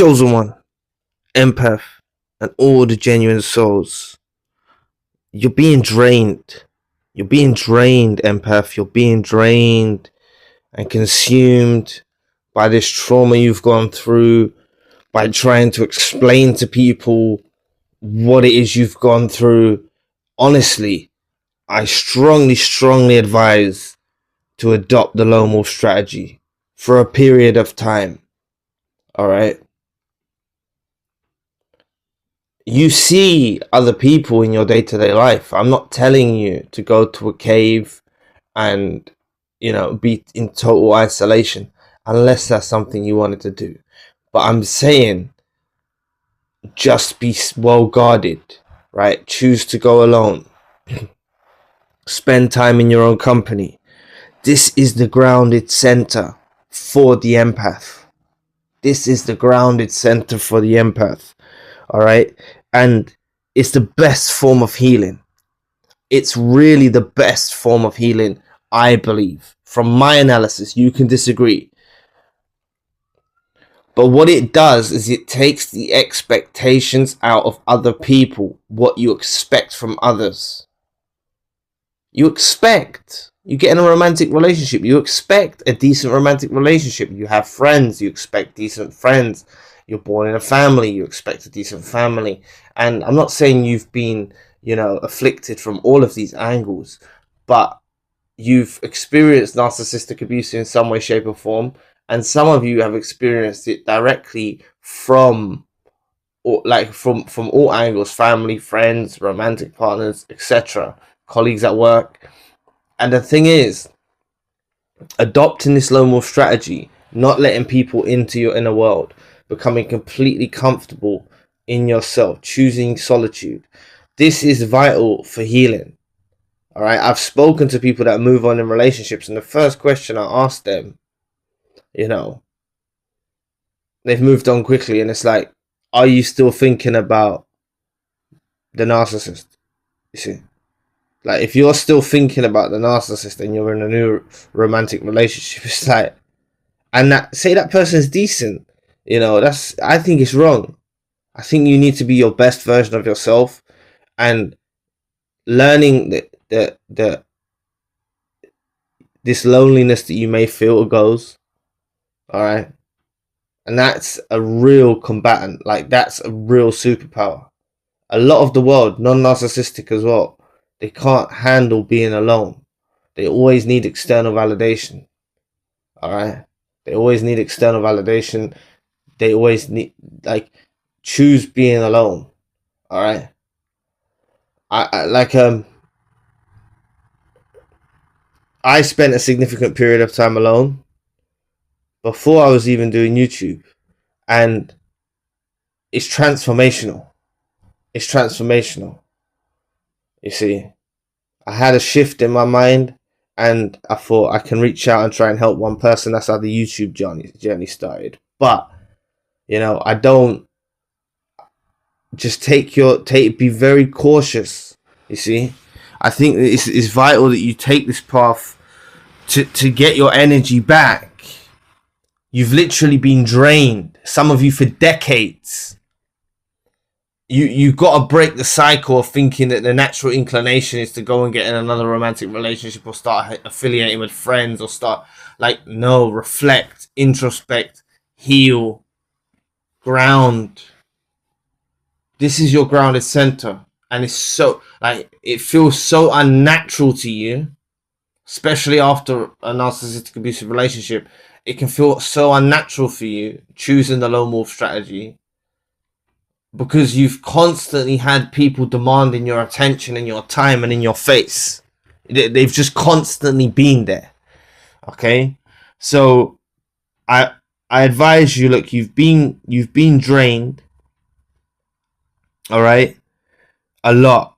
chosen one, empath, and all the genuine souls. You're being drained. You're being drained, empath. You're being drained and consumed by this trauma you've gone through, by trying to explain to people what it is you've gone through. Honestly, I strongly advise to adopt the lone wolf strategy for a period of time. All right. You see other people in your day-to-day life. I'm not telling you to go to a cave and, be in total isolation, unless that's something you wanted to do. But I'm saying just be well guarded, right? Choose to go alone. Spend time in your own company. This is the grounded center for the empath. This is the grounded center for the empath. All right. And it's the best form of healing. It's really the best form of healing, I believe. From my analysis, you can disagree. But what it does is it takes the expectations out of other people, what you expect from others. You get in a romantic relationship, you expect a decent romantic relationship. You have friends, you expect decent friends. You're born in a family, you expect a decent family. And I'm not saying you've been, afflicted from all of these angles, but you've experienced narcissistic abuse in some way, shape, or form. And some of you have experienced it directly from all angles: family, friends, romantic partners, etc., colleagues at work. And the thing is, adopting this lone wolf strategy, not letting people into your inner world, becoming completely comfortable in yourself, choosing solitude. This is vital for healing. All right. I've spoken to people that move on in relationships, and the first question I ask them, they've moved on quickly, and it's like, are you still thinking about the narcissist? You see, like, if you're still thinking about the narcissist and you're in a new romantic relationship, it's like, and say that person's decent, I think it's wrong. I think you need to be your best version of yourself, and learning that this loneliness that you may feel goes. All right. And that's a real combatant. Like, that's a real superpower. A lot of the world, non-narcissistic as well, they can't handle being alone. They always need external validation. All right. They always need external validation. They always need, choose being alone. All right. I spent a significant period of time alone before I was even doing YouTube, and it's transformational. It's transformational. You see, I had a shift in my mind, and I thought I can reach out and try and help one person. That's how the YouTube journey started. But I don't just be very cautious. You see, I think it's vital that you take this path to get your energy back. You've literally been drained, some of you for decades. You've got to break the cycle of thinking that the natural inclination is to go and get in another romantic relationship, or start affiliating with friends, or start, no, reflect, introspect, heal, ground. This is your grounded center, and it's so, it feels so unnatural to you, especially after a narcissistic abusive relationship. It can feel so unnatural for you choosing the lone wolf strategy, because you've constantly had people demanding your attention and your time and in your face. They've just constantly been there. Okay, so I advise you, look, you've been drained, all right, a lot,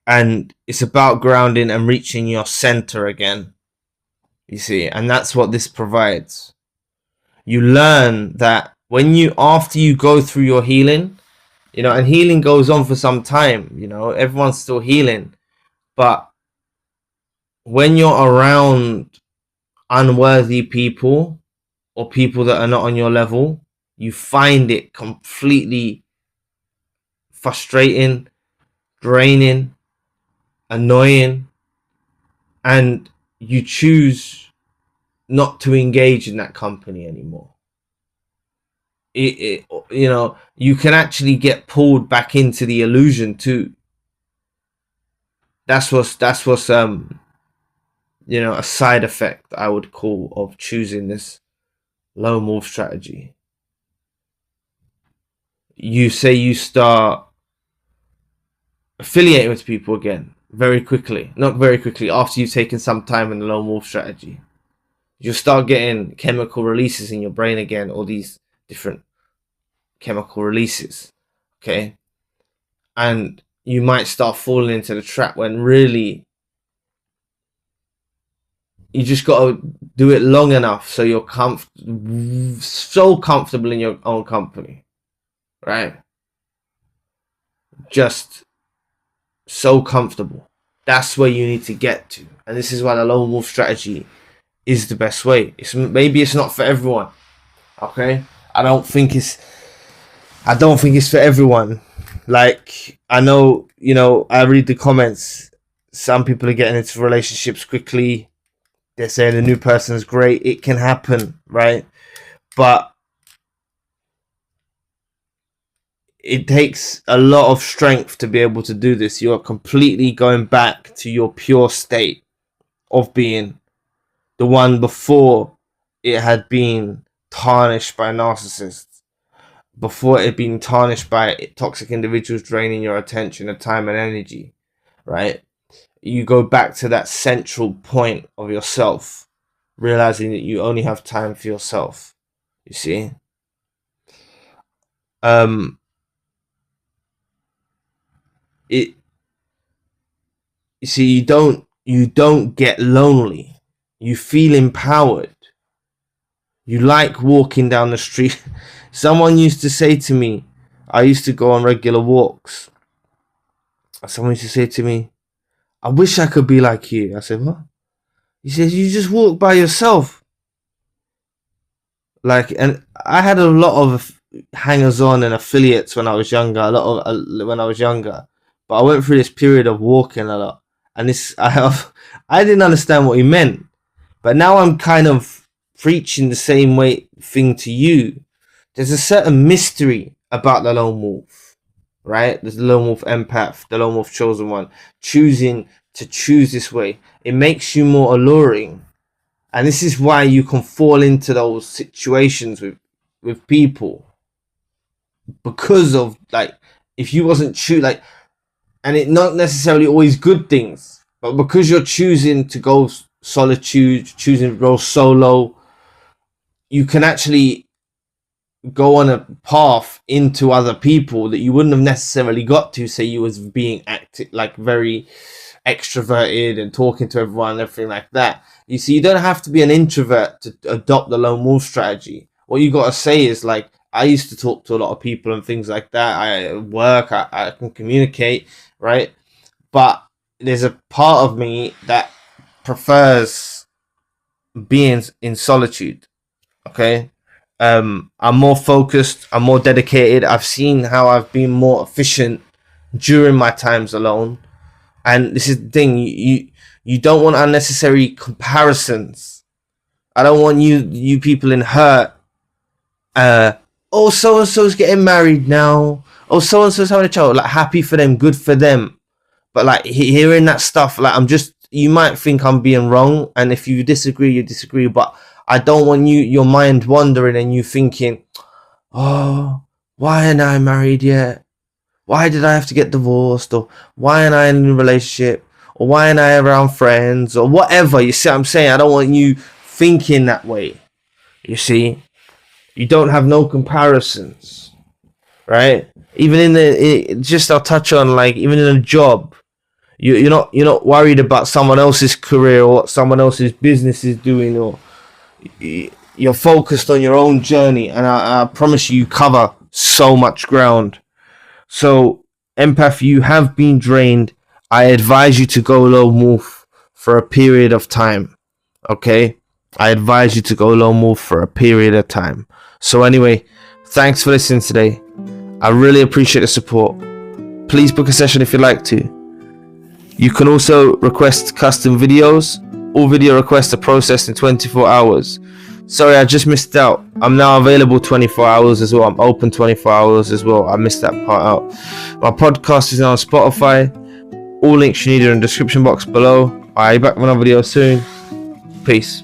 and it's about grounding and reaching your center again. You see, and that's what this provides. You learn that after you go through your healing, and healing goes on for some time, everyone's still healing, but when you're around unworthy people, or people that are not on your level, you find it completely frustrating, draining, annoying, and you choose not to engage in that company anymore. You know, you can actually get pulled back into the illusion too. That's what's you know, a side effect I would call of choosing this lone wolf strategy. You say you start affiliating with people again very quickly, not very quickly, after you've taken some time in the lone wolf strategy. You'll start getting chemical releases in your brain again, all these different chemical releases, okay? And you might start falling into the trap when really you just got to do it long enough so you're so comfortable in your own company, right? Just so comfortable. That's where you need to get to, and this is why the lone wolf strategy is the best way. Maybe it's not for everyone, okay? I don't think it's for everyone. Like, I know, you know, I read the comments. Some people are getting into relationships quickly. They're saying the new person is great. It can happen, right? But it takes a lot of strength to be able to do this. You're completely going back to your pure state of being the one before it had been tarnished by narcissists, before it had been tarnished by toxic individuals draining your attention and time and energy, right? You go back to that central point of yourself, realizing that you only have time for yourself. You see? You see, you don't get lonely. You feel empowered. You like walking down the street. Someone used to say to me, I used to go on regular walks. Someone used to say to me, I wish I could be like you. I said, what? He says, you just walk by yourself. Like, and I had a lot of hangers on and affiliates when I was younger, but I went through this period of walking a lot, and I didn't understand what he meant, but now I'm kind of preaching the same thing to you. There's a certain mystery about the lone wolf, right? There's the lone wolf empath, the lone wolf chosen one, choosing to choose this way. It makes you more alluring, and this is why you can fall into those situations with people, because of, like, if you wasn't like, and it not necessarily always good things, but because you're choosing to go solitude, choosing to go solo, you can actually go on a path into other people that you wouldn't have necessarily got to, say you was being active, like very extroverted and talking to everyone and everything like that. You see, you don't have to be an introvert to adopt the lone wolf strategy. What you got to say is, like, I used to talk to a lot of people and things like that. I can communicate, right? But there's a part of me that prefers being in solitude, okay? I'm more focused, I'm more dedicated. I've seen how I've been more efficient during my times alone. And this is the thing, you don't want unnecessary comparisons. I don't want you people in hurt. Oh, so and so's getting married now. Oh, so and so's having a child. Like, happy for them, good for them. But like, hearing that stuff, like, you might think I'm being wrong, and if you disagree, you disagree. But I don't want your mind wandering and you thinking, oh, why ain't I married yet? Why did I have to get divorced? Or why ain't I in a relationship? Or why ain't I around friends? Or whatever. You see what I'm saying? I don't want you thinking that way. You see? You don't have no comparisons, right? Even I'll touch on, like, even in a job, you're not worried about someone else's career or what someone else's business is doing, or you're focused on your own journey. And I promise you cover so much ground. So, empath, you have been drained. I advise you to go lone wolf for a period of time. Okay? I advise you to go lone wolf for a period of time. So anyway, Thanks for listening today. I really appreciate the support. Please book a session if you'd like to. You can also request custom videos. All video requests are processed in 24 hours. Sorry, I just missed out. I'm now available 24 hours as well. I'm open 24 hours as well. I missed that part out. My podcast is now on Spotify. All links you need are in the description box below. I'll be back with another video soon. Peace.